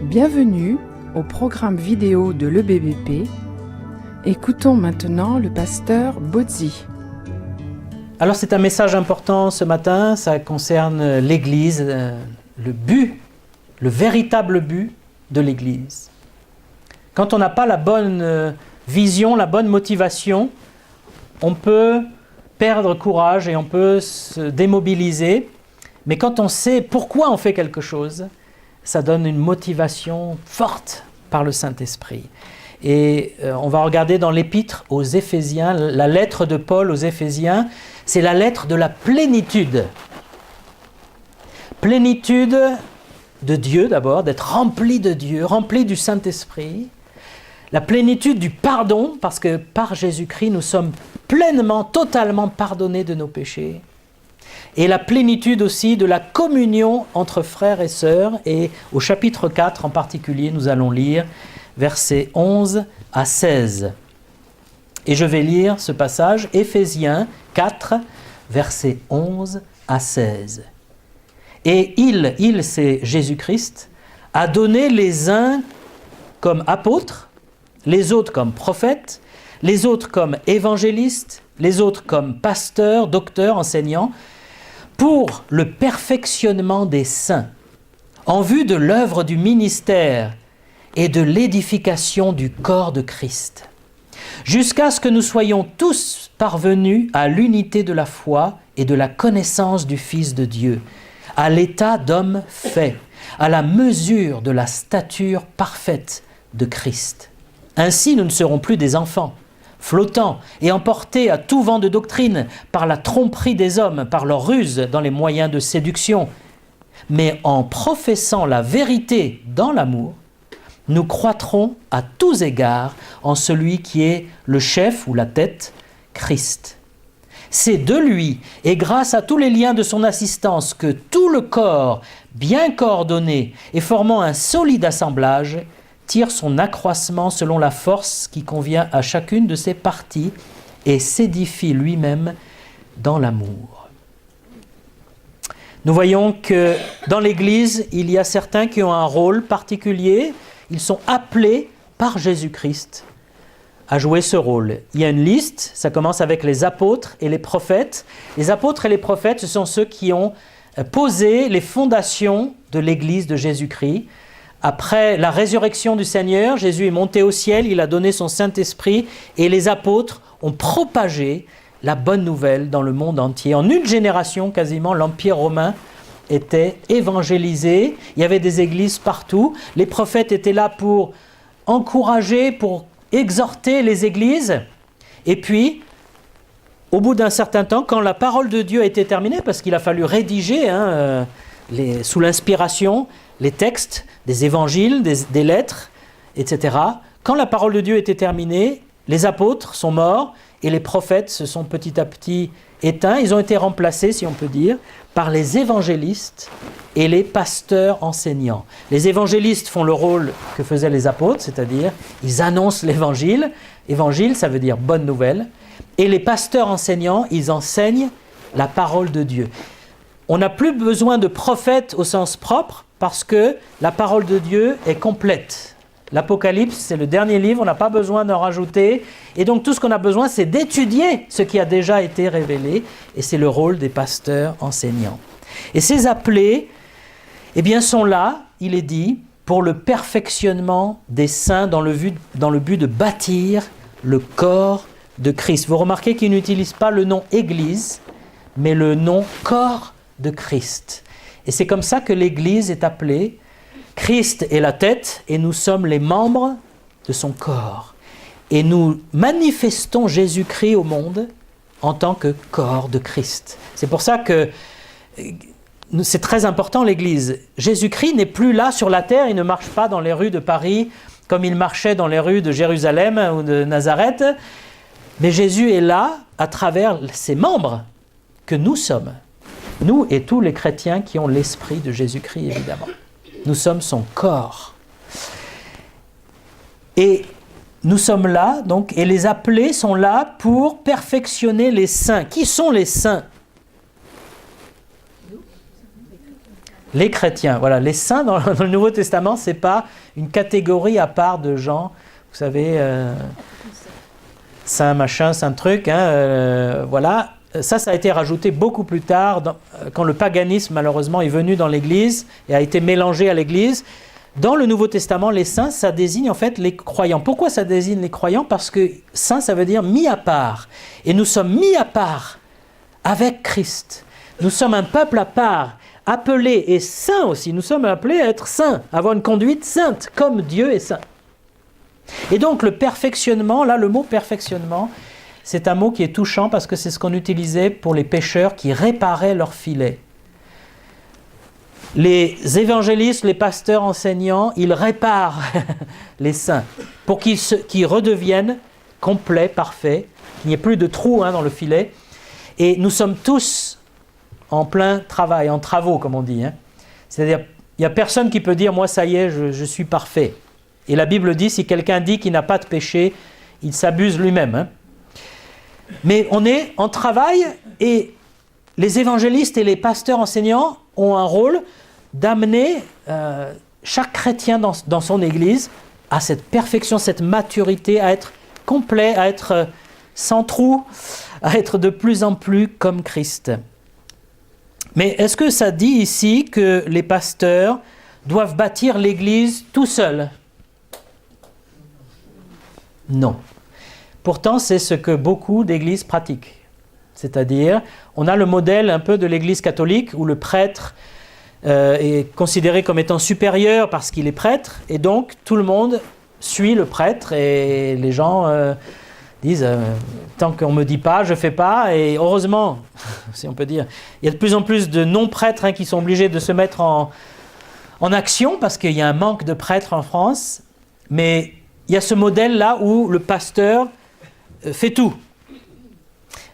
Bienvenue au programme vidéo de l'EBBP. Écoutons maintenant le pasteur Bozzi. Alors c'est un message important ce matin, ça concerne l'Église, le but, le véritable but de l'Église. Quand on n'a pas la bonne vision, la bonne motivation, on peut perdre courage et on peut se démobiliser. Mais quand on sait pourquoi on fait quelque chose, ça donne une motivation forte par le Saint-Esprit. Et on va regarder dans l'épître aux Éphésiens, la lettre de Paul aux Éphésiens, c'est la lettre de la plénitude. Plénitude de Dieu d'abord, d'être rempli de Dieu, rempli du Saint-Esprit. La plénitude du pardon, parce que par Jésus-Christ, nous sommes pleinement, totalement pardonnés de nos péchés. Et la plénitude aussi de la communion entre frères et sœurs. Et au chapitre 4 en particulier, nous allons lire versets 11 à 16. Et je vais lire ce passage, Éphésiens 4, versets 11 à 16. Et il c'est Jésus-Christ, a donné les uns comme apôtres, les autres comme prophètes, les autres comme évangélistes, les autres comme pasteurs, docteurs, enseignants, pour le perfectionnement des saints, en vue de l'œuvre du ministère et de l'édification du corps de Christ, jusqu'à ce que nous soyons tous parvenus à l'unité de la foi et de la connaissance du Fils de Dieu, à l'état d'homme fait, à la mesure de la stature parfaite de Christ. Ainsi, nous ne serons plus des enfants, flottants et emportés à tout vent de doctrine par la tromperie des hommes, par leur ruse dans les moyens de séduction. Mais en professant la vérité dans l'amour, nous croîtrons à tous égards en celui qui est le chef ou la tête, Christ. C'est de lui et grâce à tous les liens de son assistance que tout le corps, bien coordonné et formant un solide assemblage, tire son accroissement selon la force qui convient à chacune de ses parties et s'édifie lui-même dans l'amour. Nous voyons que dans l'Église, il y a certains qui ont un rôle particulier. Ils sont appelés par Jésus-Christ à jouer ce rôle. Il y a une liste, ça commence avec les apôtres et les prophètes. Les apôtres et les prophètes, ce sont ceux qui ont posé les fondations de l'Église de Jésus-Christ. Après la résurrection du Seigneur, Jésus est monté au ciel, il a donné son Saint-Esprit et les apôtres ont propagé la bonne nouvelle dans le monde entier. En une génération, quasiment, l'Empire romain était évangélisé, il y avait des églises partout. Les prophètes étaient là pour encourager, pour exhorter les églises. Et puis, au bout d'un certain temps, quand la parole de Dieu a été terminée, parce qu'il a fallu rédiger sous l'inspiration les textes des évangiles, des lettres, etc. Quand la parole de Dieu était terminée, les apôtres sont morts et les prophètes se sont petit à petit éteints. Ils ont été remplacés, si on peut dire, par les évangélistes et les pasteurs enseignants. Les évangélistes font le rôle que faisaient les apôtres, c'est-à-dire ils annoncent l'évangile. Évangile, ça veut dire bonne nouvelle. Et les pasteurs enseignants, ils enseignent la parole de Dieu. On n'a plus besoin de prophètes au sens propre parce que la parole de Dieu est complète. L'Apocalypse, c'est le dernier livre, on n'a pas besoin d'en rajouter. Et donc tout ce qu'on a besoin, c'est d'étudier ce qui a déjà été révélé. Et c'est le rôle des pasteurs enseignants. Et ces appelés, sont là, il est dit, pour le perfectionnement des saints dans le but de bâtir le corps de Christ. Vous remarquez qu'ils n'utilisent pas le nom Église, mais le nom corps de Christ. Et c'est comme ça que l'Église est appelée. Christ est la tête et nous sommes les membres de son corps. Et nous manifestons Jésus-Christ au monde en tant que corps de Christ. C'est pour ça que c'est très important l'Église. Jésus-Christ n'est plus là sur la terre, il ne marche pas dans les rues de Paris comme il marchait dans les rues de Jérusalem ou de Nazareth. Mais Jésus est là à travers ses membres que nous sommes. Nous et tous les chrétiens qui ont l'esprit de Jésus-Christ, évidemment. Nous sommes son corps. Et nous sommes là, donc, et les appelés sont là pour perfectionner les saints. Qui sont les saints ? Les chrétiens, voilà, les saints dans le Nouveau Testament, c'est pas une catégorie à part de gens, vous savez, saint machin, saint truc, voilà. Ça a été rajouté beaucoup plus tard, quand le paganisme, malheureusement, est venu dans l'Église et a été mélangé à l'Église. Dans le Nouveau Testament, les saints, ça désigne en fait les croyants. Pourquoi ça désigne les croyants? Parce que saint, ça veut dire mis à part. Et nous sommes mis à part avec Christ. Nous sommes un peuple à part, appelé et saint aussi. Nous sommes appelés à être saints, à avoir une conduite sainte, comme Dieu est saint. Et donc le perfectionnement, là le mot perfectionnement, c'est un mot qui est touchant parce que c'est ce qu'on utilisait pour les pêcheurs qui réparaient leurs filets. Les évangélistes, les pasteurs enseignants, ils réparent les saints pour qu'ils redeviennent complets, parfaits, qu'il n'y ait plus de trous dans le filet. Et nous sommes tous en plein travail, en travaux comme on dit. C'est-à-dire, il n'y a personne qui peut dire « moi ça y est, je suis parfait ». Et la Bible dit, si quelqu'un dit qu'il n'a pas de péché, il s'abuse lui-même. Mais on est en travail et les évangélistes et les pasteurs enseignants ont un rôle d'amener chaque chrétien dans son église à cette perfection, cette maturité, à être complet, à être sans trou, à être de plus en plus comme Christ. Mais est-ce que ça dit ici que les pasteurs doivent bâtir l'église tout seuls? Non. Pourtant, c'est ce que beaucoup d'églises pratiquent. C'est-à-dire, on a le modèle un peu de l'église catholique où le prêtre est considéré comme étant supérieur parce qu'il est prêtre, et donc tout le monde suit le prêtre, et les gens disent tant qu'on ne me dit pas, je ne fais pas, et heureusement, si on peut dire, il y a de plus en plus de non-prêtres qui sont obligés de se mettre en action parce qu'il y a un manque de prêtres en France, mais il y a ce modèle-là où le pasteur fait tout.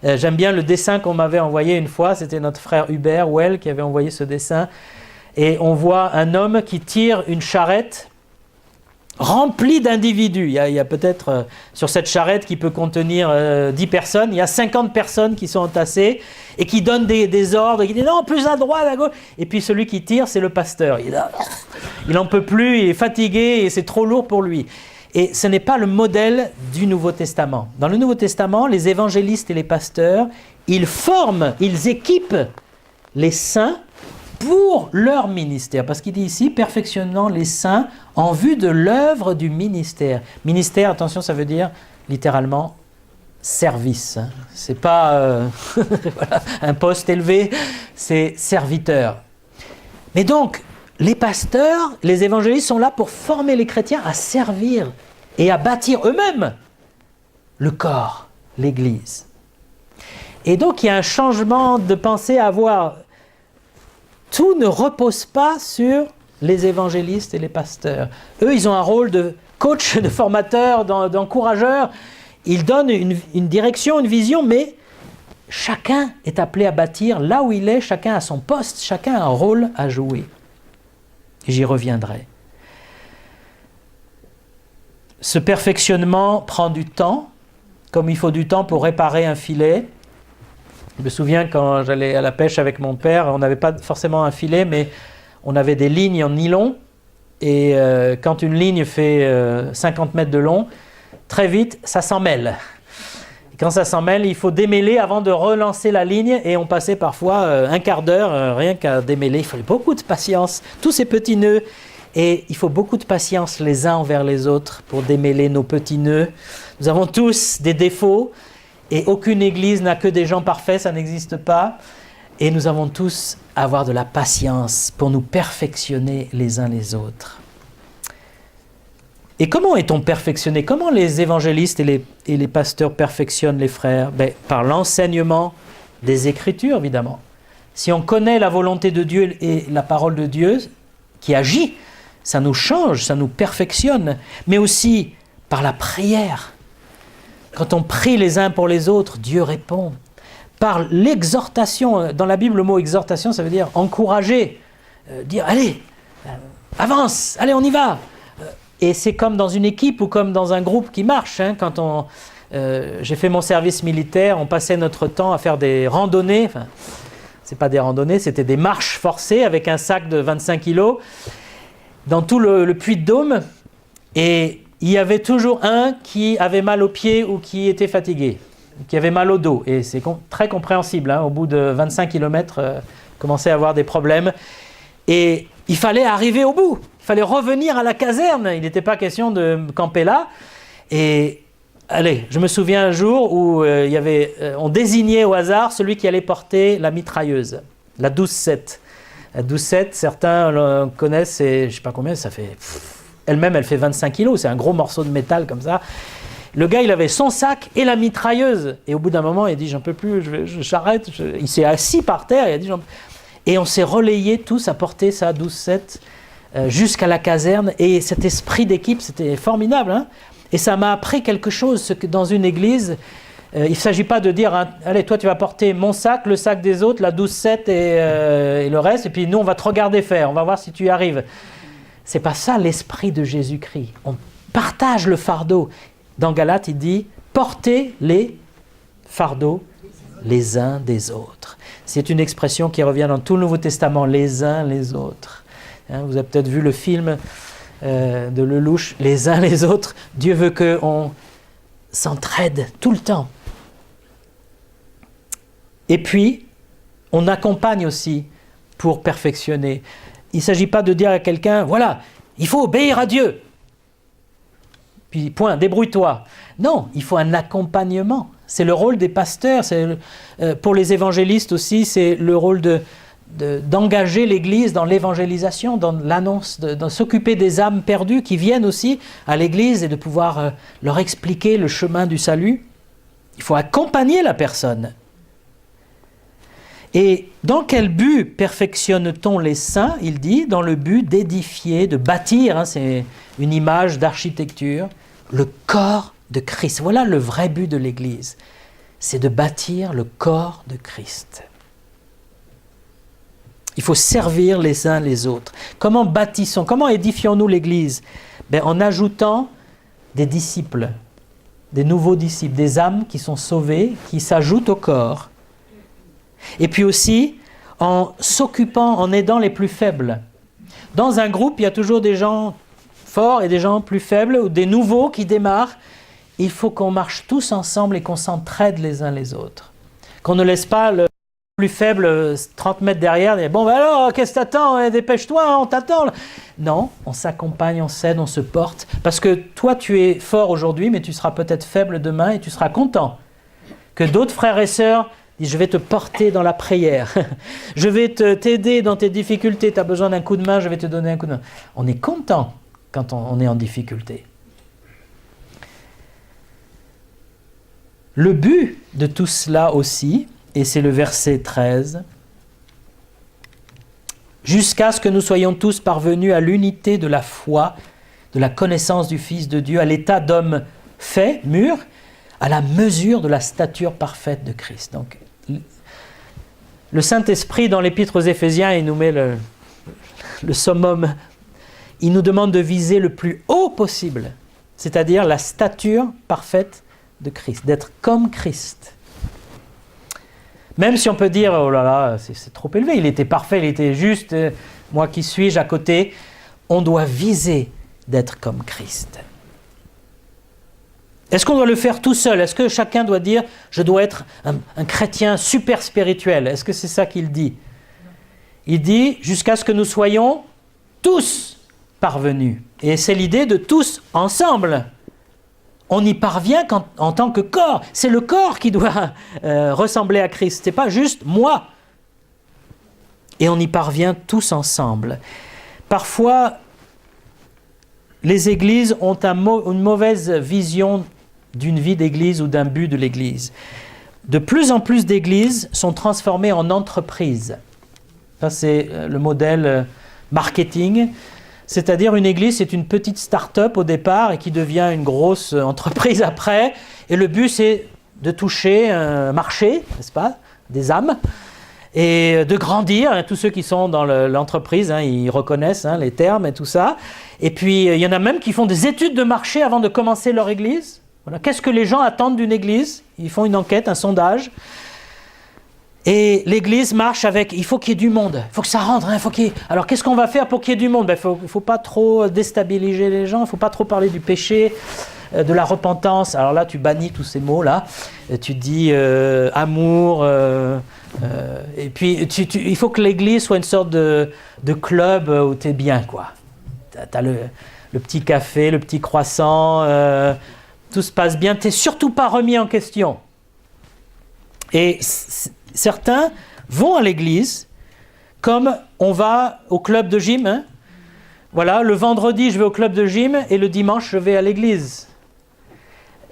J'aime bien le dessin qu'on m'avait envoyé une fois, c'était notre frère Hubert Well qui avait envoyé ce dessin, et on voit un homme qui tire une charrette remplie d'individus. Il y a peut-être sur cette charrette qui peut contenir 10 personnes, il y a 50 personnes qui sont entassées et qui donnent des ordres, qui disent non, plus à droite, à gauche, et puis celui qui tire, c'est le pasteur. Il n'en peut plus, il est fatigué et c'est trop lourd pour lui. Et ce n'est pas le modèle du Nouveau Testament. Dans le Nouveau Testament, les évangélistes et les pasteurs, ils forment, ils équipent les saints pour leur ministère. Parce qu'il dit ici, perfectionnant les saints en vue de l'œuvre du ministère. Ministère, attention, ça veut dire littéralement service. C'est pas voilà, un poste élevé, c'est serviteur. Mais donc, les pasteurs, les évangélistes sont là pour former les chrétiens à servir et à bâtir eux-mêmes le corps, l'Église. Et donc il y a un changement de pensée à avoir. Tout ne repose pas sur les évangélistes et les pasteurs. Eux, ils ont un rôle de coach, de formateur, d'encourageur. Ils donnent une direction, une vision, mais chacun est appelé à bâtir là où il est, chacun a son poste, chacun a un rôle à jouer. J'y reviendrai. Ce perfectionnement prend du temps, comme il faut du temps pour réparer un filet. Je me souviens quand j'allais à la pêche avec mon père, on n'avait pas forcément un filet, mais on avait des lignes en nylon. Et quand une ligne fait 50 mètres de long, très vite, ça s'en mêle. Et quand ça s'en mêle, il faut démêler avant de relancer la ligne. Et on passait parfois un quart d'heure rien qu'à démêler. Il fallait beaucoup de patience, tous ces petits nœuds. Et il faut beaucoup de patience les uns envers les autres pour démêler nos petits nœuds. Nous avons tous des défauts. Et aucune église n'a que des gens parfaits, ça n'existe pas. Et nous avons tous à avoir de la patience pour nous perfectionner les uns les autres. Et comment est-on perfectionné? Comment les évangélistes et les pasteurs perfectionnent les frères? Par l'enseignement des Écritures, évidemment. Si on connaît la volonté de Dieu et la parole de Dieu qui agit, ça nous change, ça nous perfectionne. Mais aussi par la prière. Quand on prie les uns pour les autres, Dieu répond. Par l'exhortation, dans la Bible, le mot exhortation, ça veut dire encourager, dire allez, avance, allez, on y va. Et c'est comme dans une équipe ou comme dans un groupe qui marche. Quand j'ai fait mon service militaire, on passait notre temps à faire des randonnées. c'est pas des randonnées, c'était des marches forcées avec un sac de 25 kilos dans tout le Puy-de-Dôme. Et il y avait toujours un qui avait mal aux pieds ou qui était fatigué, qui avait mal au dos. Et c'est très compréhensible, hein, au bout de 25 km, commençait à avoir des problèmes. Et il fallait arriver au bout, il fallait revenir à la caserne. Il n'était pas question de camper là. Et allez, je me souviens un jour où on désignait au hasard celui qui allait porter la mitrailleuse, la 12-7. La 12-7, certains le connaissent, et je ne sais pas combien, ça fait... Elle-même, elle fait 25 kilos, c'est un gros morceau de métal comme ça. Le gars, il avait son sac et la mitrailleuse. Et au bout d'un moment, il dit, j'en peux plus, j'arrête. Il s'est assis par terre, il a dit, et on s'est relayés tous à porter ça, 12-7, jusqu'à la caserne. Et cet esprit d'équipe, c'était formidable. Hein, et ça m'a appris quelque chose, ce que dans une église, il ne s'agit pas de dire, hein, allez, toi, tu vas porter mon sac, le sac des autres, la 12-7 et le reste, et puis nous, on va te regarder faire, on va voir si tu y arrives. Ce n'est pas ça l'esprit de Jésus-Christ. On partage le fardeau. Dans Galates, il dit « Portez les fardeaux les uns des autres ». C'est une expression qui revient dans tout le Nouveau Testament, les uns les autres. Hein, vous avez peut-être vu le film de Lelouch, les uns les autres. Dieu veut qu'on s'entraide tout le temps. Et puis, on accompagne aussi pour perfectionner. Il ne s'agit pas de dire à quelqu'un, voilà, il faut obéir à Dieu. Puis point, débrouille-toi. Non, il faut un accompagnement. C'est le rôle des pasteurs. Pour les évangélistes aussi, c'est le rôle d'engager l'Église dans l'évangélisation, dans l'annonce, de s'occuper des âmes perdues qui viennent aussi à l'Église et de pouvoir leur expliquer le chemin du salut. Il faut accompagner la personne. Et dans quel but perfectionne-t-on les saints? Il dit, dans le but d'édifier, de bâtir, hein, c'est une image d'architecture, le corps de Christ. Voilà le vrai but de l'Église, c'est de bâtir le corps de Christ. Il faut servir les uns les autres. Comment bâtissons, comment édifions-nous l'Église? En ajoutant des disciples, des nouveaux disciples, des âmes qui sont sauvées, qui s'ajoutent au corps. Et puis aussi, en s'occupant, en aidant les plus faibles. Dans un groupe, il y a toujours des gens forts et des gens plus faibles, ou des nouveaux qui démarrent. Il faut qu'on marche tous ensemble et qu'on s'entraide les uns les autres. Qu'on ne laisse pas le plus faible 30 mètres derrière, et bon, alors, qu'est-ce que t'attends? Dépêche-toi, on t'attend. Non, on s'accompagne, on s'aide, on se porte. Parce que toi, tu es fort aujourd'hui, mais tu seras peut-être faible demain et tu seras content. Que d'autres frères et sœurs disent, je vais te porter dans la prière. Je vais t'aider dans tes difficultés. Tu as besoin d'un coup de main, je vais te donner un coup de main. On est content quand on est en difficulté. Le but de tout cela aussi, et c'est le verset 13, « Jusqu'à ce que nous soyons tous parvenus à l'unité de la foi, de la connaissance du Fils de Dieu, à l'état d'homme fait, mûr, à la mesure de la stature parfaite de Christ. » Donc, le Saint-Esprit, dans l'Épître aux Éphésiens, il nous met le summum. Il nous demande de viser le plus haut possible, c'est-à-dire la stature parfaite de Christ, d'être comme Christ. Même si on peut dire, oh là là, c'est trop élevé, il était parfait, il était juste, moi qui suis-je à côté, on doit viser d'être comme Christ. Est-ce qu'on doit le faire tout seul? Est-ce que chacun doit dire, je dois être un chrétien super spirituel? Est-ce que c'est ça qu'il dit? Il dit, jusqu'à ce que nous soyons tous parvenus. Et c'est l'idée de tous ensemble. On y parvient en tant que corps. C'est le corps qui doit ressembler à Christ. Ce n'est pas juste moi. Et on y parvient tous ensemble. Parfois, les églises ont une mauvaise vision d'une vie d'église ou d'un but de l'église. De plus en plus d'églises sont transformées en entreprises. Ça, c'est le modèle marketing. C'est-à-dire une église, c'est une petite start-up au départ et qui devient une grosse entreprise après. Et le but, c'est de toucher un marché, n'est-ce pas, des âmes, et de grandir. Tous ceux qui sont dans l'entreprise, ils reconnaissent les termes et tout ça. Et puis, il y en a même qui font des études de marché avant de commencer leur église. Voilà. Qu'est-ce que les gens attendent d'une église? Ils font une enquête, un sondage. Et l'Église marche avec, il faut qu'il y ait du monde, il faut que ça rentre, hein, Alors qu'est-ce qu'on va faire pour qu'il y ait du monde? Il faut pas trop déstabiliser les gens, il ne faut pas trop parler du péché, de la repentance. Alors là, tu bannis tous ces mots-là, tu dis amour, et puis il faut que l'Église soit une sorte de club où tu es bien, quoi. Tu as le petit café, le petit croissant, tout se passe bien, tu n'es surtout pas remis en question. Et certains vont à l'église comme on va au club de gym. Hein. Voilà, le vendredi, je vais au club de gym et le dimanche, je vais à l'église.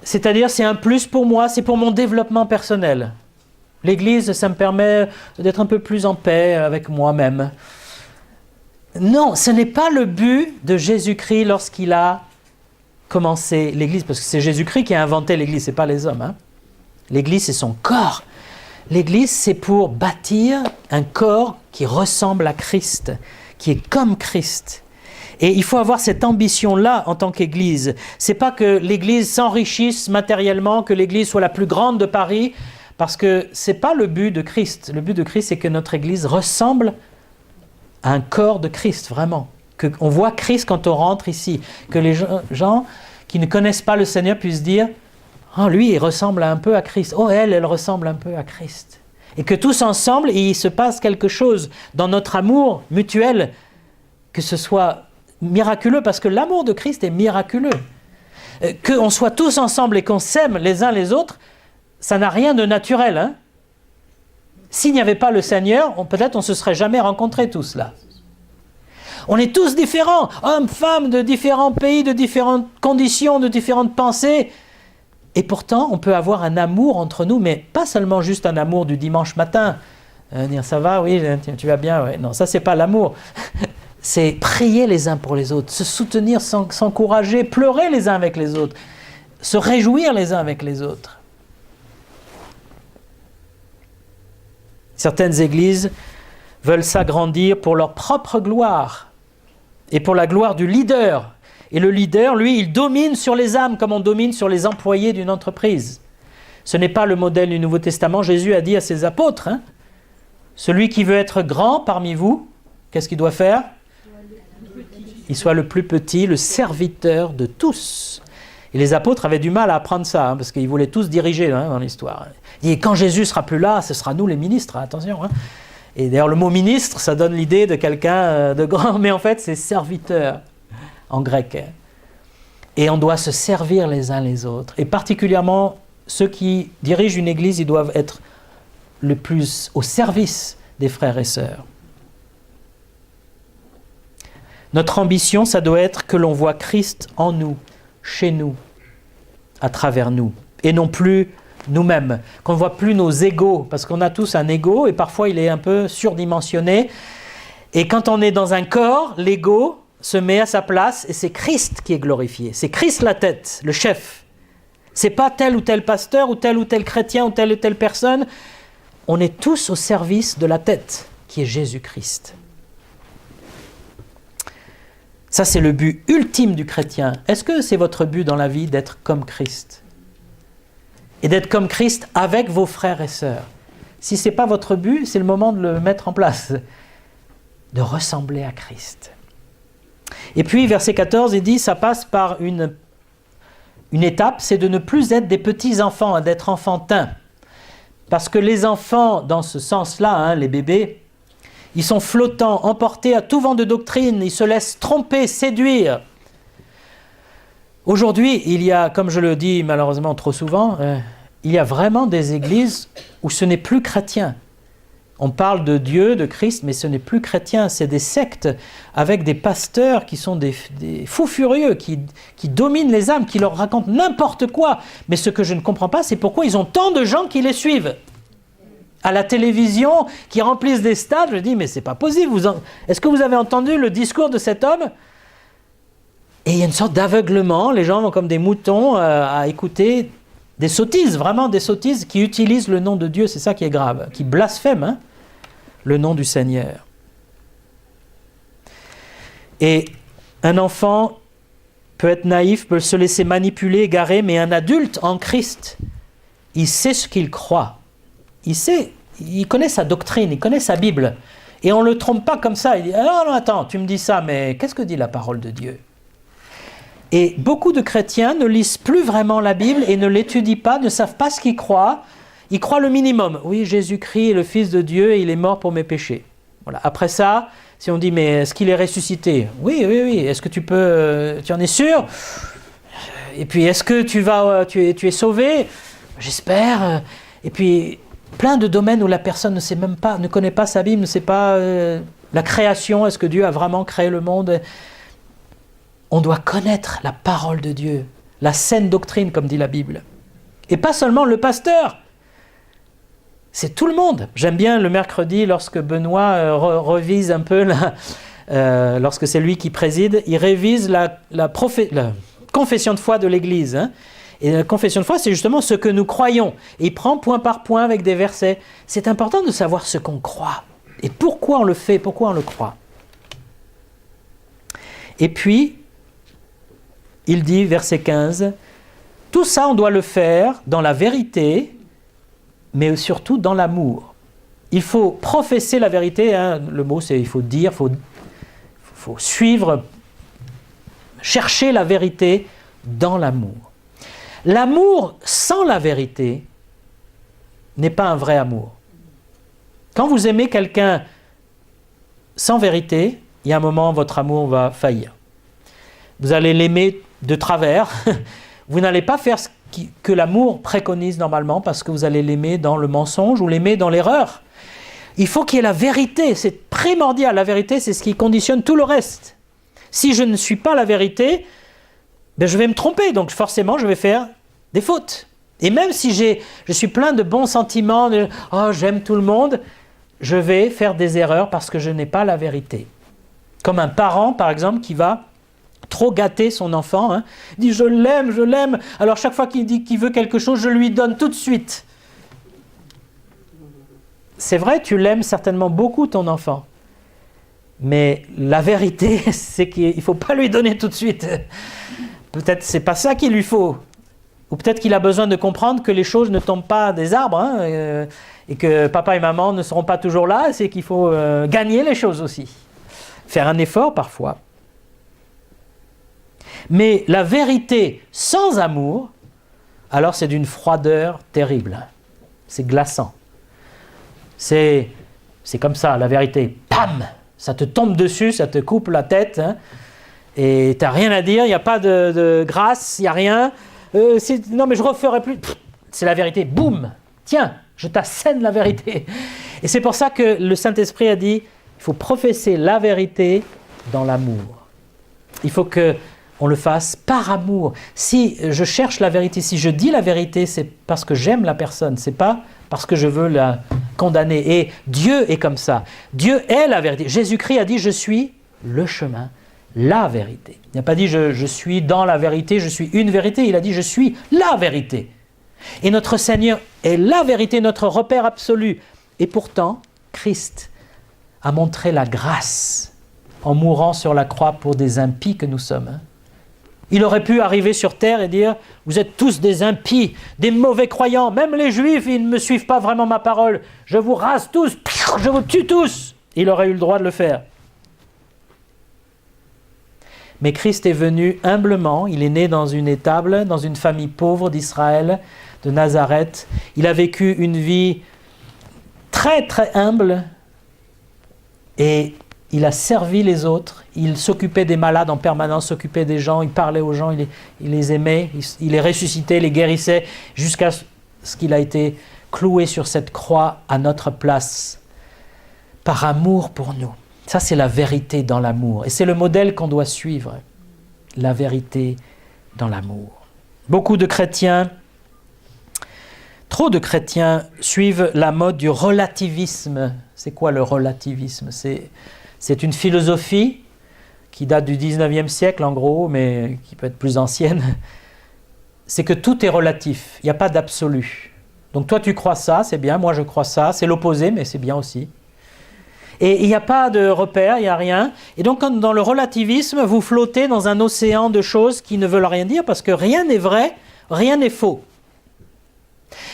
C'est-à-dire, c'est un plus pour moi, c'est pour mon développement personnel. L'église, ça me permet d'être un peu plus en paix avec moi-même. Non, ce n'est pas le but de Jésus-Christ lorsqu'il a commencé l'église, parce que c'est Jésus-Christ qui a inventé l'église, ce n'est pas les hommes. Hein. L'église, c'est son corps. L'église, c'est pour bâtir un corps qui ressemble à Christ, qui est comme Christ. Et il faut avoir cette ambition-là en tant qu'église. C'est pas que l'église s'enrichisse matériellement, que l'église soit la plus grande de Paris, parce que c'est pas le but de Christ. Le but de Christ, c'est que notre église ressemble à un corps de Christ, vraiment. Qu'on voit Christ quand on rentre ici. Que les gens qui ne connaissent pas le Seigneur puissent dire « Oh, lui, il ressemble un peu à Christ. Oh, elle ressemble un peu à Christ. » Et que tous ensemble, il se passe quelque chose dans notre amour mutuel, que ce soit miraculeux, parce que l'amour de Christ est miraculeux. Qu'on soit tous ensemble et qu'on s'aime les uns les autres, ça n'a rien de naturel. Hein? S'il n'y avait pas le Seigneur, peut-être on ne se serait jamais rencontrés tous là. On est tous différents, hommes, femmes, de différents pays, de différentes conditions, de différentes pensées. Et pourtant, on peut avoir un amour entre nous, mais pas seulement juste un amour du dimanche matin. Dire ça va, oui, tu vas bien, ouais. Non, ça c'est pas l'amour. C'est prier les uns pour les autres, se soutenir, s'encourager, pleurer les uns avec les autres, se réjouir les uns avec les autres. Certaines églises veulent s'agrandir pour leur propre gloire et pour la gloire du leader. Et le leader, lui, il domine sur les âmes comme on domine sur les employés d'une entreprise. Ce n'est pas le modèle du Nouveau Testament. Jésus a dit à ses apôtres, hein, celui qui veut être grand parmi vous, qu'est-ce qu'il doit faire? Il soit le plus petit, le serviteur de tous. Et les apôtres avaient du mal à apprendre ça, hein, parce qu'ils voulaient tous diriger dans l'histoire. Et quand Jésus sera plus là, ce sera nous les ministres, hein, attention. Hein. Et d'ailleurs, le mot ministre, ça donne l'idée de quelqu'un de grand, mais en fait, c'est serviteur en grec. Et on doit se servir les uns les autres. Et particulièrement, ceux qui dirigent une église, ils doivent être le plus au service des frères et sœurs. Notre ambition, ça doit être que l'on voit Christ en nous, chez nous, à travers nous, et non plus nous-mêmes, qu'on ne voit plus nos égos, parce qu'on a tous un ego, et parfois il est un peu surdimensionné, et quand on est dans un corps, l'ego se met à sa place, et c'est Christ qui est glorifié, c'est Christ la tête, le chef. C'est pas tel ou tel pasteur, ou tel chrétien, ou telle personne, on est tous au service de la tête, qui est Jésus-Christ. Ça, c'est le but ultime du chrétien. Est-ce que c'est votre but dans la vie d'être comme Christ? Et d'être comme Christ avec vos frères et sœurs. Si ce n'est pas votre but, c'est le moment de le mettre en place. De ressembler à Christ. Et puis, verset 14, il dit, ça passe par une étape, c'est de ne plus être des petits-enfants, d'être enfantins. Parce que les enfants, dans ce sens-là, hein, les bébés, ils sont flottants, emportés à tout vent de doctrine, ils se laissent tromper, séduire. Aujourd'hui, il y a, comme je le dis malheureusement trop souvent, il y a vraiment des églises où ce n'est plus chrétien. On parle de Dieu, de Christ, mais ce n'est plus chrétien. C'est des sectes avec des pasteurs qui sont des fous furieux, qui dominent les âmes, qui leur racontent n'importe quoi. Mais ce que je ne comprends pas, c'est pourquoi ils ont tant de gens qui les suivent. À la télévision, qui remplissent des stades, je dis, mais c'est pas possible. Est-ce que vous avez entendu le discours de cet homme? Et il y a une sorte d'aveuglement, les gens vont comme des moutons à écouter des sottises, vraiment des sottises qui utilisent le nom de Dieu, c'est ça qui est grave, qui blasphèment hein, le nom du Seigneur. Et un enfant peut être naïf, peut se laisser manipuler, égarer, mais un adulte en Christ, il sait ce qu'il croit. Il sait il connaît sa doctrine, il connaît sa Bible. Et on ne le trompe pas comme ça. Il dit, ah non, attends, tu me dis ça, mais qu'est-ce que dit la parole de Dieu ? Et beaucoup de chrétiens ne lisent plus vraiment la Bible et ne l'étudient pas, ne savent pas ce qu'ils croient. Ils croient le minimum. Oui, Jésus-Christ est le Fils de Dieu et il est mort pour mes péchés. Voilà. Après ça, si on dit, mais est-ce qu'il est ressuscité ? Oui. Est-ce que tu en es sûr ? Et puis, est-ce que tu es sauvé ? J'espère. Et puis, plein de domaines où la personne ne connaît pas sa Bible, ne sait pas la création. Est-ce que Dieu a vraiment créé le monde ? On doit connaître la parole de Dieu, la saine doctrine, comme dit la Bible. Et pas seulement le pasteur. C'est tout le monde. J'aime bien le mercredi, lorsque Benoît revise un peu, lorsque c'est lui qui préside, il révise la confession de foi de l'Église. Hein. Et la confession de foi, c'est justement ce que nous croyons. Et il prend point par point avec des versets. C'est important de savoir ce qu'on croit. Et pourquoi on le fait, pourquoi on le croit. Et puis, il dit, verset 15, « Tout ça, on doit le faire dans la vérité, mais surtout dans l'amour. » Il faut professer la vérité, hein, le mot c'est il faut dire, il faut suivre, chercher la vérité dans l'amour. L'amour sans la vérité n'est pas un vrai amour. Quand vous aimez quelqu'un sans vérité, il y a un moment, votre amour va faillir. Vous allez l'aimer de travers. Vous n'allez pas faire ce que l'amour préconise normalement parce que vous allez l'aimer dans le mensonge ou l'aimer dans l'erreur. Il faut qu'il y ait la vérité, c'est primordial. La vérité, c'est ce qui conditionne tout le reste. Si je ne suis pas la vérité, ben je vais me tromper, donc forcément je vais faire des fautes. Et même si je suis plein de bons sentiments, j'aime tout le monde, je vais faire des erreurs parce que je n'ai pas la vérité. Comme un parent, par exemple, qui va trop gâter son enfant, hein, dit je l'aime, alors chaque fois qu'il dit qu'il veut quelque chose, je lui donne tout de suite. C'est vrai, tu l'aimes certainement beaucoup ton enfant, mais la vérité, c'est qu'il ne faut pas lui donner tout de suite. Peut-être c'est pas ça qu'il lui faut, ou peut-être qu'il a besoin de comprendre que les choses ne tombent pas des arbres, hein, et que papa et maman ne seront pas toujours là, c'est qu'il faut gagner les choses aussi, faire un effort parfois. Mais la vérité sans amour, alors c'est d'une froideur terrible. C'est glaçant. C'est comme ça, la vérité. Pam ! Ça te tombe dessus, ça te coupe la tête. Hein, et tu n'as rien à dire, il n'y a pas de grâce, il n'y a rien. Non mais je ne referai plus. C'est la vérité. Boum ! Tiens, je t'assène la vérité. Et c'est pour ça que le Saint-Esprit a dit, il faut professer la vérité dans l'amour. Il faut qu'on le fasse par amour. Si je cherche la vérité, si je dis la vérité, c'est parce que j'aime la personne, c'est pas parce que je veux la condamner. Et Dieu est comme ça. Dieu est la vérité. Jésus-Christ a dit, je suis le chemin, la vérité. Il n'a pas dit, je suis dans la vérité, je suis une vérité. Il a dit, je suis la vérité. Et notre Seigneur est la vérité, notre repère absolu. Et pourtant, Christ a montré la grâce en mourant sur la croix pour des impies que nous sommes. Hein. Il aurait pu arriver sur terre et dire « Vous êtes tous des impies, des mauvais croyants, même les Juifs, ils ne me suivent pas vraiment ma parole. Je vous rase tous, je vous tue tous. » Il aurait eu le droit de le faire. Mais Christ est venu humblement, il est né dans une étable, dans une famille pauvre d'Israël, de Nazareth. Il a vécu une vie très très humble et il a servi les autres, il s'occupait des malades en permanence, s'occupait des gens, il parlait aux gens, il les aimait, il les ressuscitait, les guérissait, jusqu'à ce qu'il a été cloué sur cette croix à notre place, par amour pour nous. Ça, c'est la vérité dans l'amour. Et c'est le modèle qu'on doit suivre, la vérité dans l'amour. Beaucoup de chrétiens, trop de chrétiens suivent la mode du relativisme. C'est quoi le relativisme ? C'est une philosophie qui date du 19e siècle en gros, mais qui peut être plus ancienne. C'est que tout est relatif, il n'y a pas d'absolu. Donc toi tu crois ça, c'est bien, moi je crois ça, c'est l'opposé, mais c'est bien aussi. Et il n'y a pas de repère, il n'y a rien. Et donc dans le relativisme, vous flottez dans un océan de choses qui ne veulent rien dire parce que rien n'est vrai, rien n'est faux.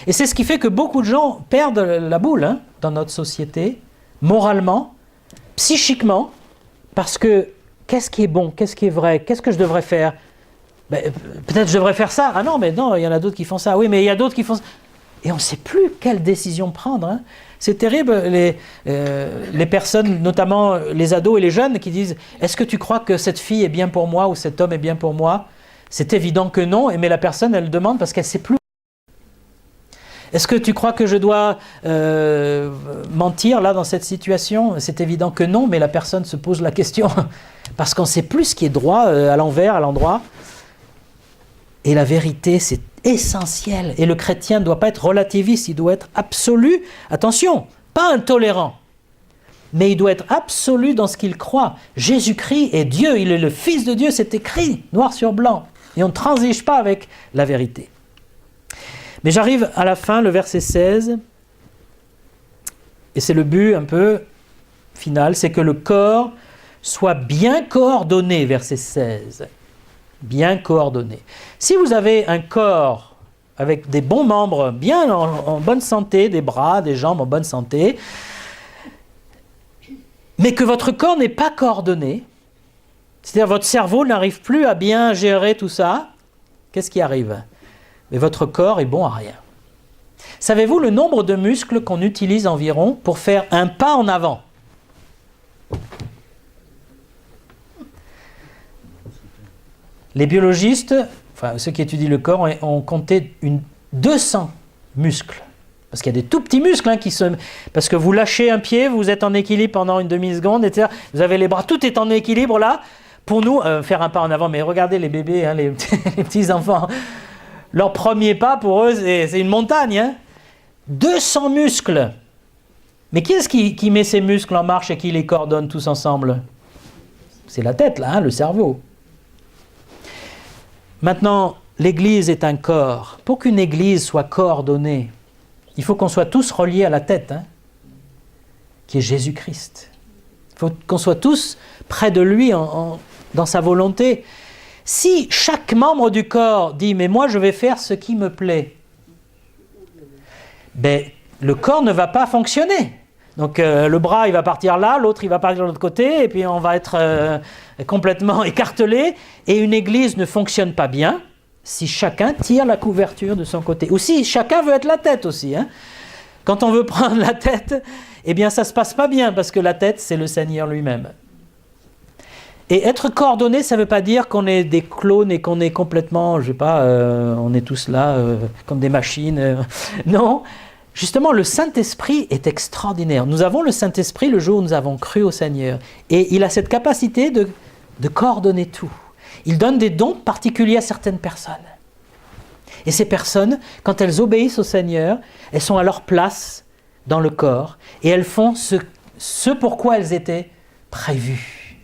Et c'est ce qui fait que beaucoup de gens perdent la boule dans notre société, moralement, psychiquement, parce que qu'est-ce qui est bon, qu'est-ce qui est vrai, qu'est-ce que je devrais faire? Peut-être je devrais faire ça. Ah non, mais non, il y en a d'autres qui font ça. Oui, mais il y a d'autres qui font ça. Et on ne sait plus quelle décision prendre. C'est terrible, les personnes, notamment les ados et les jeunes, qui disent « Est-ce que tu crois que cette fille est bien pour moi ou cet homme est bien pour moi ?» C'est évident que non, mais la personne, elle demande parce qu'elle ne sait plus. Est-ce que tu crois que je dois mentir là dans cette situation? C'est évident que non, mais la personne se pose la question parce qu'on ne sait plus ce qui est droit à l'envers, à l'endroit. Et la vérité, c'est essentiel. Et le chrétien ne doit pas être relativiste, il doit être absolu. Attention, pas intolérant, mais il doit être absolu dans ce qu'il croit. Jésus-Christ est Dieu, il est le Fils de Dieu, c'est écrit, noir sur blanc. Et on ne transige pas avec la vérité. Mais j'arrive à la fin, le verset 16, et c'est le but un peu final, c'est que le corps soit bien coordonné, verset 16. Bien coordonné. Si vous avez un corps avec des bons membres, bien en bonne santé, des bras, des jambes en bonne santé, mais que votre corps n'est pas coordonné, c'est-à-dire votre cerveau n'arrive plus à bien gérer tout ça, qu'est-ce qui arrive? Mais votre corps est bon à rien. Savez-vous le nombre de muscles qu'on utilise environ pour faire un pas en avant? Les biologistes, enfin ceux qui étudient le corps, ont compté 200 muscles. Parce qu'il y a des tout petits muscles parce que vous lâchez un pied, vous êtes en équilibre pendant une demi-seconde, etc. Vous avez les bras, tout est en équilibre là. Pour nous, faire un pas en avant, mais regardez les bébés, les petits enfants, leur premier pas pour eux, c'est une montagne. 200 muscles. Mais qui est-ce qui met ces muscles en marche et qui les coordonne tous ensemble? C'est la tête là, le cerveau. Maintenant, l'Église est un corps. Pour qu'une Église soit coordonnée, il faut qu'on soit tous reliés à la tête, qui est Jésus-Christ. Il faut qu'on soit tous près de lui dans sa volonté. Si chaque membre du corps dit « mais moi je vais faire ce qui me plaît », le corps ne va pas fonctionner. Donc le bras il va partir là, l'autre il va partir de l'autre côté, et puis on va être complètement écartelé, et une église ne fonctionne pas bien si chacun tire la couverture de son côté. Ou si chacun veut être la tête aussi. Quand on veut prendre la tête, eh bien ça ne se passe pas bien, parce que la tête c'est le Seigneur lui-même. Et être coordonné, ça ne veut pas dire qu'on est des clones et qu'on est complètement, je sais pas, on est tous là comme des machines. Non. Justement, le Saint-Esprit est extraordinaire. Nous avons le Saint-Esprit le jour où nous avons cru au Seigneur. Et il a cette capacité de coordonner tout. Il donne des dons particuliers à certaines personnes. Et ces personnes, quand elles obéissent au Seigneur, elles sont à leur place dans le corps. Et elles font ce pourquoi elles étaient prévues.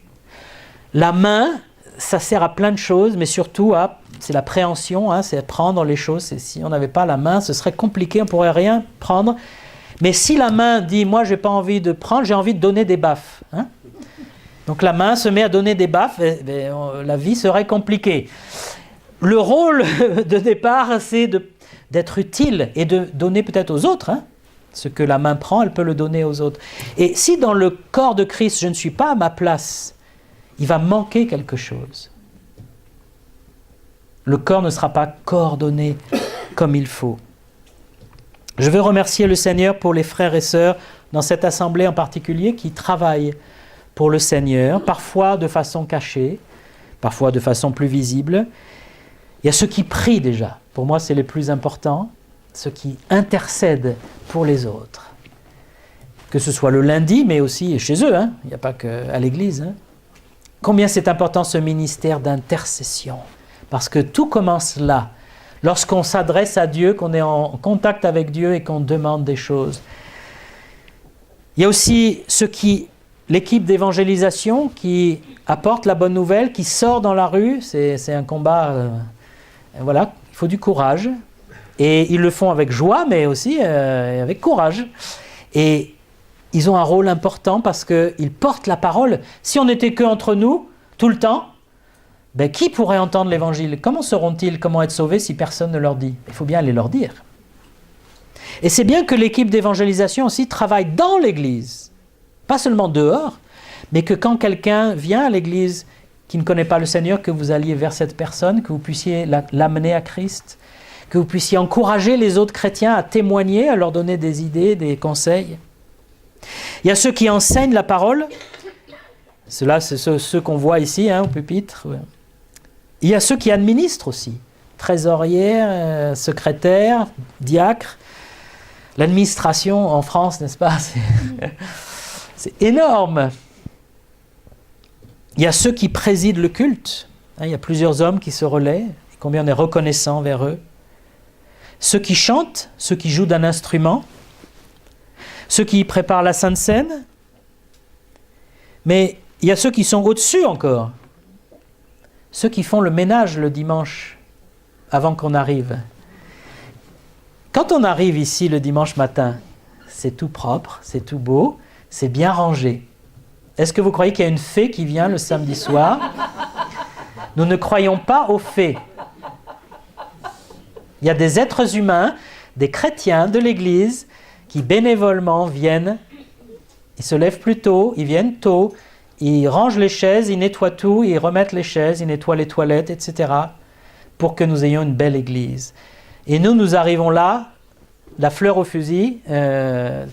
La main, ça sert à plein de choses, mais surtout c'est la préhension, c'est prendre les choses. Si on n'avait pas la main, ce serait compliqué, on ne pourrait rien prendre. Mais si la main dit « moi, je n'ai pas envie de prendre, j'ai envie de donner des baffes ». Donc la main se met à donner des baffes, la vie serait compliquée. Le rôle de départ, c'est d'être utile et de donner peut-être aux autres. Ce que la main prend, elle peut le donner aux autres. Et si dans le corps de Christ, je ne suis pas à ma place, il va manquer quelque chose. Le corps ne sera pas coordonné comme il faut. Je veux remercier le Seigneur pour les frères et sœurs dans cette assemblée en particulier qui travaillent pour le Seigneur, parfois de façon cachée, parfois de façon plus visible. Il y a ceux qui prient déjà. Pour moi, c'est les plus importants. Ceux qui intercèdent pour les autres. Que ce soit le lundi, mais aussi chez eux. Il n'y a pas qu'à l'église. Combien c'est important ce ministère d'intercession. Parce que tout commence là. Lorsqu'on s'adresse à Dieu, qu'on est en contact avec Dieu et qu'on demande des choses. Il y a aussi l'équipe d'évangélisation qui apporte la bonne nouvelle, qui sort dans la rue. C'est un combat, voilà, il faut du courage. Et ils le font avec joie, mais aussi avec courage. Et ils ont un rôle important parce qu'ils portent la parole. Si on n'était qu'entre nous, tout le temps, qui pourrait entendre l'évangile? Comment sauront-ils comment être sauvés si personne ne leur dit? Il faut bien aller leur dire. Et c'est bien que l'équipe d'évangélisation aussi travaille dans l'Église, pas seulement dehors, mais que quand quelqu'un vient à l'Église qui ne connaît pas le Seigneur, que vous alliez vers cette personne, que vous puissiez l'amener à Christ, que vous puissiez encourager les autres chrétiens à témoigner, à leur donner des idées, des conseils. Il y a ceux qui enseignent la parole, ceux-là, c'est ceux qu'on voit ici, au pupitre. Il y a ceux qui administrent aussi, trésorière, secrétaire, diacre. L'administration en France, n'est-ce pas, c'est énorme. Il y a ceux qui président le culte. Il y a plusieurs hommes qui se relaient, et combien on est reconnaissant vers eux. Ceux qui chantent, ceux qui jouent d'un instrument, ceux qui préparent la Sainte Seine. Mais il y a ceux qui sont au-dessus encore. Ceux qui font le ménage le dimanche, avant qu'on arrive. Quand on arrive ici le dimanche matin, c'est tout propre, c'est tout beau, c'est bien rangé. Est-ce que vous croyez qu'il y a une fée qui vient le samedi soir? Nous ne croyons pas aux fées. Il y a des êtres humains, des chrétiens de l'Église, qui bénévolement viennent, ils se lèvent plus tôt, ils viennent tôt, ils rangent les chaises, ils nettoient tout, ils remettent les chaises, ils nettoient les toilettes, etc., pour que nous ayons une belle Église. Et nous arrivons là, la fleur au fusil,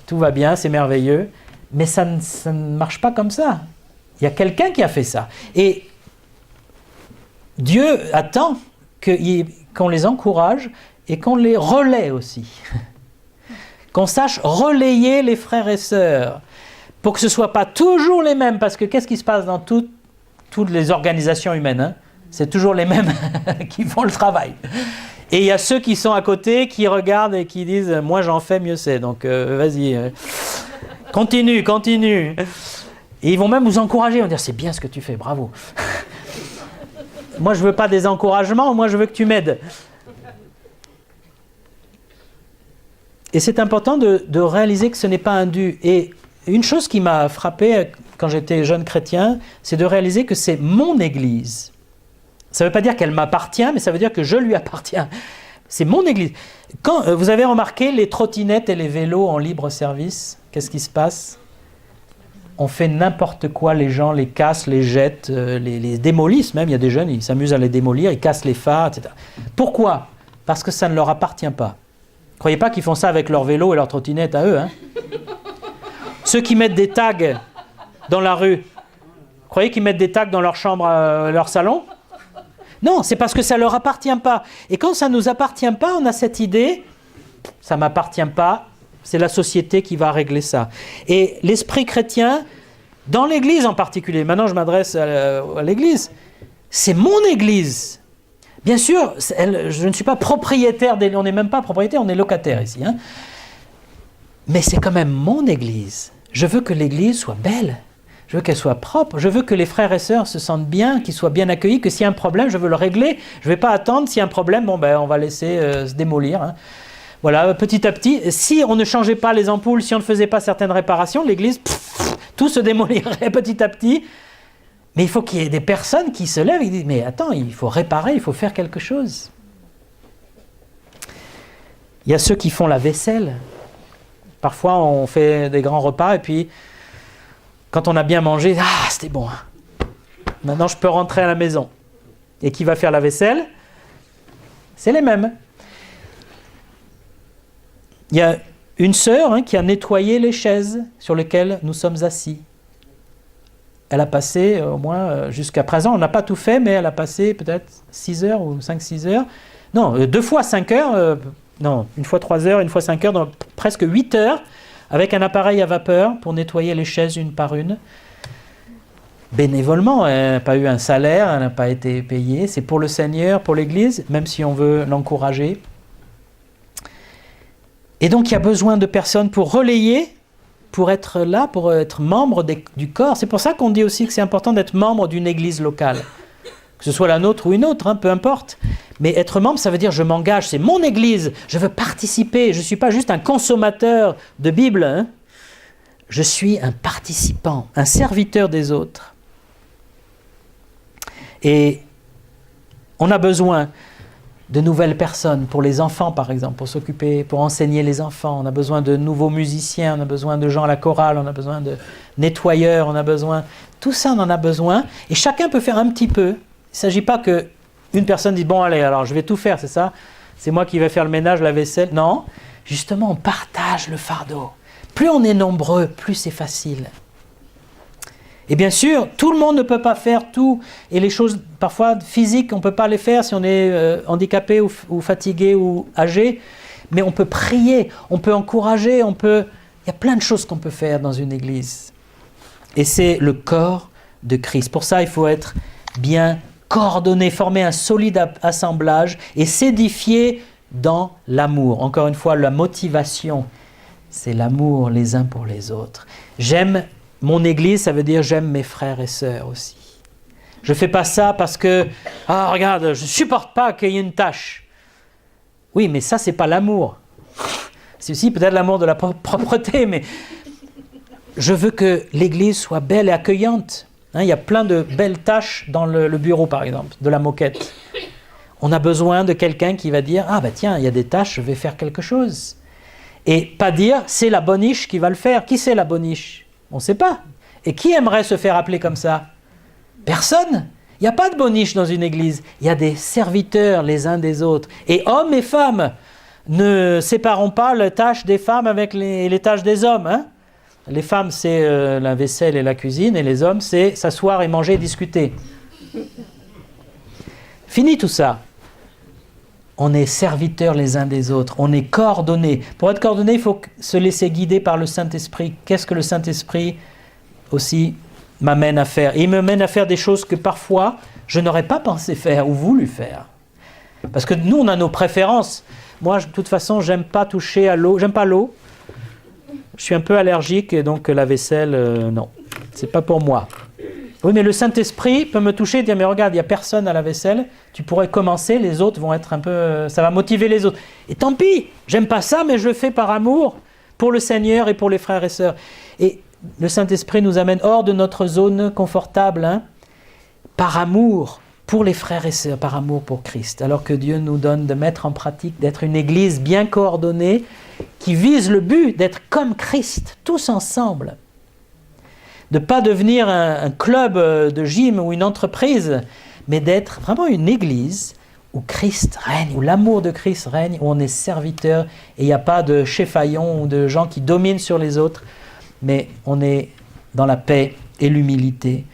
tout va bien, c'est merveilleux, mais ça ne marche pas comme ça. Il y a quelqu'un qui a fait ça. Et Dieu attend qu'on les encourage et qu'on les relaie aussi. Qu'on sache relayer les frères et sœurs, pour que ce ne soit pas toujours les mêmes, parce que qu'est-ce qui se passe dans toutes les organisations humaines, c'est toujours les mêmes qui font le travail. Et il y a ceux qui sont à côté, qui regardent et qui disent « moi j'en fais, mieux c'est, donc vas-y, continue. » Et ils vont même vous encourager, ils vont dire « c'est bien ce que tu fais, bravo. » Moi je ne veux pas des encouragements, moi je veux que tu m'aides. Et c'est important de réaliser que ce n'est pas un dû. Et une chose qui m'a frappé quand j'étais jeune chrétien, c'est de réaliser que c'est mon Église. Ça ne veut pas dire qu'elle m'appartient, mais ça veut dire que je lui appartiens. C'est mon Église. Quand vous avez remarqué les trottinettes et les vélos en libre service, qu'est-ce qui se passe? On fait n'importe quoi, les gens les cassent, les jettent, les démolissent même. Il y a des jeunes, ils s'amusent à les démolir, ils cassent les phares, etc. Pourquoi? Parce que ça ne leur appartient pas. Ne croyez pas qu'ils font ça avec leur vélo et leur trottinette à eux. Ceux qui mettent des tags dans la rue, croyez qu'ils mettent des tags dans leur chambre, leur salon? Non, c'est parce que ça ne leur appartient pas. Et quand ça ne nous appartient pas, on a cette idée, ça ne m'appartient pas, c'est la société qui va régler ça. Et l'esprit chrétien, dans l'Église en particulier, maintenant je m'adresse à l'Église, c'est mon Église. Bien sûr, je ne suis pas propriétaire, on n'est même pas propriétaire, on est locataire ici. Mais c'est quand même mon Église. Je veux que l'Église soit belle. Je veux qu'elle soit propre. Je veux que les frères et sœurs se sentent bien, qu'ils soient bien accueillis, que s'il y a un problème, je veux le régler. Je ne vais pas attendre, s'il y a un problème, on va laisser se démolir. Voilà, petit à petit. Si on ne changeait pas les ampoules, si on ne faisait pas certaines réparations, l'Église, tout se démolirait petit à petit. Mais il faut qu'il y ait des personnes qui se lèvent et disent « mais attends, il faut réparer, il faut faire quelque chose ». Il y a ceux qui font la vaisselle. Parfois, on fait des grands repas et puis, quand on a bien mangé, « ah, c'était bon, maintenant je peux rentrer à la maison ». Et qui va faire la vaisselle? C'est les mêmes. Il y a une sœur qui a nettoyé les chaises sur lesquelles nous sommes assis. Elle a passé au moins, jusqu'à présent, on n'a pas tout fait, mais elle a passé peut-être 6 heures ou 5-6 heures. Non, 2 fois 5 heures, non, une fois 3 heures, une fois 5 heures, donc presque 8 heures, avec un appareil à vapeur pour nettoyer les chaises une par une. Bénévolement, elle n'a pas eu un salaire, elle n'a pas été payée, c'est pour le Seigneur, pour l'Église, même si on veut l'encourager. Et donc il y a besoin de personnes pour relayer, pour être là, pour être membre du corps. C'est pour ça qu'on dit aussi que c'est important d'être membre d'une église locale. Que ce soit la nôtre ou une autre, peu importe. Mais être membre, ça veut dire je m'engage, c'est mon église, je veux participer, je ne suis pas juste un consommateur de Bible. Je suis un participant, un serviteur des autres. Et on a besoin de nouvelles personnes, pour les enfants par exemple, pour s'occuper, pour enseigner les enfants. On a besoin de nouveaux musiciens, on a besoin de gens à la chorale, on a besoin de nettoyeurs, on a besoin... Tout ça, on en a besoin. Et chacun peut faire un petit peu. Il ne s'agit pas qu'une personne dise « Bon, allez, alors je vais tout faire, c'est ça? C'est moi qui vais faire le ménage, la vaisselle. » Non, justement, on partage le fardeau. Plus on est nombreux, plus c'est facile. Et bien sûr, tout le monde ne peut pas faire tout. Et les choses, parfois, physiques, on ne peut pas les faire si on est handicapé ou fatigué ou âgé. Mais on peut prier, on peut encourager, il y a plein de choses qu'on peut faire dans une église. Et c'est le corps de Christ. Pour ça, il faut être bien coordonné, former un solide assemblage et s'édifier dans l'amour. Encore une fois, la motivation, c'est l'amour les uns pour les autres. J'aime mon église, ça veut dire j'aime mes frères et sœurs aussi. Je ne fais pas ça parce que, regarde, je ne supporte pas qu'il y ait une tâche. Oui, mais ça, ce n'est pas l'amour. C'est aussi peut-être l'amour de la propreté, mais je veux que l'église soit belle et accueillante. Il y a plein de belles tâches dans le bureau, par exemple, de la moquette. On a besoin de quelqu'un qui va dire « Ah, tiens, il y a des tâches, je vais faire quelque chose. » Et pas dire « C'est la boniche qui va le faire. » Qui c'est la boniche? On ne sait pas. Et qui aimerait se faire appeler comme ça? Personne. Il n'y a pas de boniche dans une église. Il y a des serviteurs les uns des autres. Et hommes et femmes, ne séparons pas les tâches des femmes avec les tâches des hommes. Hein? Les femmes, c'est la vaisselle et la cuisine, et les hommes, c'est s'asseoir et manger et discuter. Fini tout ça. On est serviteurs les uns des autres, on est coordonnés. Pour être coordonné, il faut se laisser guider par le Saint-Esprit. Qu'est-ce que le Saint-Esprit aussi m'amène à faire? Et il me mène à faire des choses que parfois, je n'aurais pas pensé faire ou voulu faire. Parce que nous, on a nos préférences. Moi, de toute façon, j'aime pas toucher à l'eau. J'aime pas l'eau. Je suis un peu allergique, et donc la vaisselle, non. C'est pas pour moi. Oui, mais le Saint-Esprit peut me toucher et dire « Mais regarde, il n'y a personne à la vaisselle. Tu pourrais commencer, les autres vont être un peu... Ça va motiver les autres. » Et tant pis, j'aime pas ça, mais je le fais par amour pour le Seigneur et pour les frères et sœurs. Et le Saint-Esprit nous amène hors de notre zone confortable, par amour pour les frères et sœurs, par amour pour Christ. Alors que Dieu nous donne de mettre en pratique, d'être une église bien coordonnée, qui vise le but d'être comme Christ, tous ensemble. De ne pas devenir un club de gym ou une entreprise, mais d'être vraiment une église où Christ règne, où l'amour de Christ règne, où on est serviteur, et il n'y a pas de cheffaillons ou de gens qui dominent sur les autres, mais on est dans la paix et l'humilité.